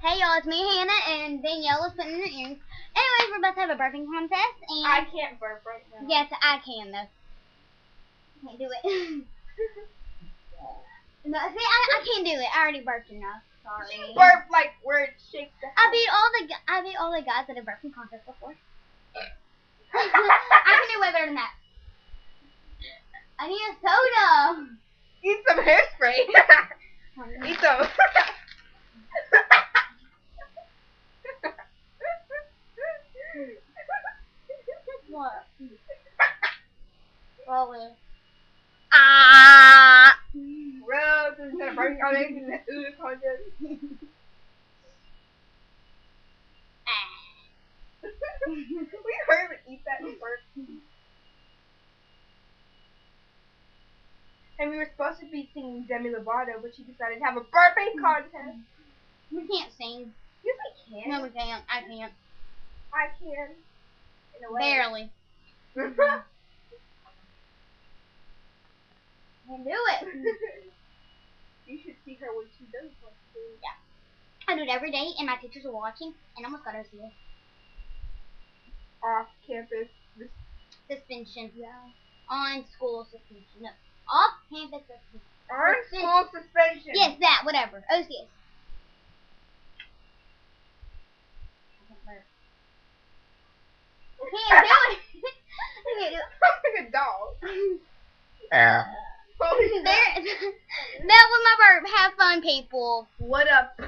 Hey y'all, it's me, Hannah, and Daniela's putting in her ears. Anyways, we're about to have a burping contest, and I can't burp right now. yes, I can though. Can't do it. No, see, I can't do it. I already burped enough. Sorry. You burp like where it shakes the I beat all the guys at a burping contest before. I can do way better than that. I need a soda. Eat some hairspray. Eat some. What? Probably. Ah. Bro, this is a burping contest. Contest. We heard him eat that and burp. And we were supposed to be singing Demi Lovato, but she decided to have a burping contest. We can't sing. Yes, I can. No, we can't. I can't. I can. In a way. Barely. Can't do it. You should see her when she does what she does. Yeah. I do it every day, and my teachers are watching, and I almost got her CS. Off campus. Suspension. Yeah. On school suspension. No. Off campus suspension. On school suspension. Yes, that, whatever. OCS. I can't do it. I can't do it. Like a dog. That was my burp. Have fun, people. What up?